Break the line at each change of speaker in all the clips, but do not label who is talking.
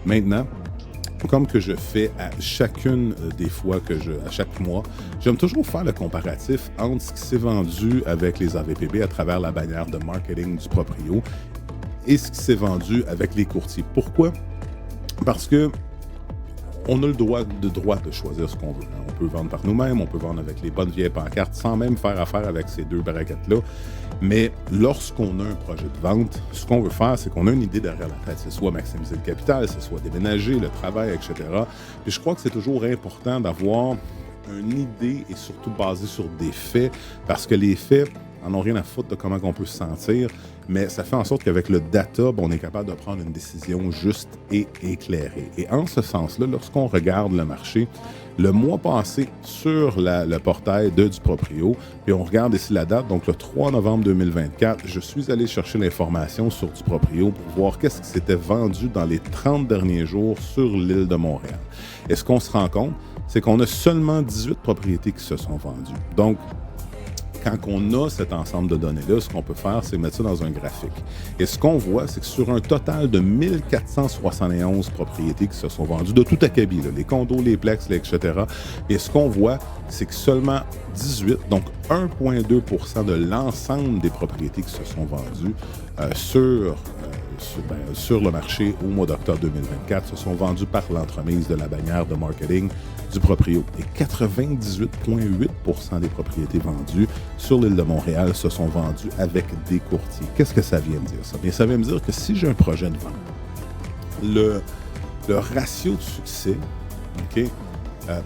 Maintenant, comme que je fais à chacune des fois à chaque mois, j'aime toujours faire le comparatif entre ce qui s'est vendu avec les AVPB à travers la bannière de marketing du proprio et ce qui s'est vendu avec les courtiers. Pourquoi? Parce que on a le droit de choisir ce qu'on veut. On peut vendre par nous-mêmes, on peut vendre avec les bonnes vieilles pancartes sans même faire affaire avec ces deux braquettes-là. Mais lorsqu'on a un projet de vente, ce qu'on veut faire, c'est qu'on a une idée derrière la tête. C'est soit maximiser le capital, c'est soit déménager, le travail, etc. Puis je crois que c'est toujours important d'avoir une idée et surtout basée sur des faits, parce que les faits en ont rien à foutre de comment on peut se sentir, mais ça fait en sorte qu'avec le data, on est capable de prendre une décision juste et éclairée. Et en ce sens-là, lorsqu'on regarde le marché, le mois passé sur le portail du proprio, puis on regarde ici la date, donc le 3 novembre 2024, je suis allé chercher l'information sur du proprio pour voir qu'est-ce qui s'était vendu dans les 30 derniers jours sur l'île de Montréal. Et ce qu'on se rend compte, c'est qu'on a seulement 18 propriétés qui se sont vendues. Donc, quand on a cet ensemble de données-là, ce qu'on peut faire, c'est mettre ça dans un graphique. Et ce qu'on voit, c'est que sur un total de 1471 propriétés qui se sont vendues, de tout acabit, là, les condos, les plex, etc., et ce qu'on voit, c'est que seulement 18, donc 1,2% de l'ensemble des propriétés qui se sont vendues sur le marché au mois d'octobre 2024 se sont vendues par l'entremise de la bannière de marketing du proprio. Et 98,8% des propriétés vendues sur l'île de Montréal se sont vendues avec des courtiers. Qu'est-ce que ça vient me dire, ça? Bien, ça vient me dire que si j'ai un projet de vente, le ratio de succès, OK,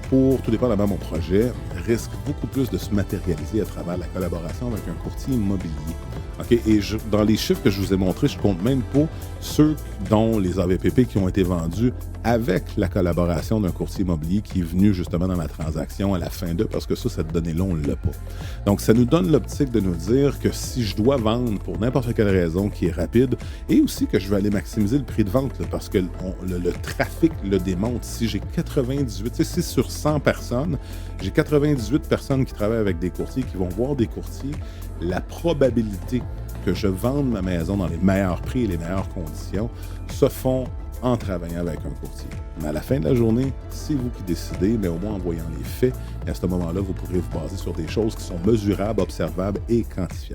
pour tout dépendamment de mon projet, risque beaucoup plus de se matérialiser à travers la collaboration avec un courtier immobilier. Okay? Et dans les chiffres que je vous ai montrés, je ne compte même pas ceux dont les AVPP qui ont été vendus avec la collaboration d'un courtier immobilier qui est venu justement dans la transaction à la fin d'eux, parce que ça, cette donnée-là, on ne l'a pas. Donc, ça nous donne l'optique de nous dire que si je dois vendre pour n'importe quelle raison qui est rapide, et aussi que je vais aller maximiser le prix de vente, là, parce que le trafic le démontre. Si j'ai 98, si sur 100 personnes, j'ai 98 personnes qui travaillent avec des courtiers, qui vont voir des courtiers, la probabilité que je vende ma maison dans les meilleurs prix et les meilleures conditions se font en travaillant avec un courtier. Mais à la fin de la journée, c'est vous qui décidez, mais au moins en voyant les faits, et à ce moment-là, vous pourrez vous baser sur des choses qui sont mesurables, observables et quantifiables.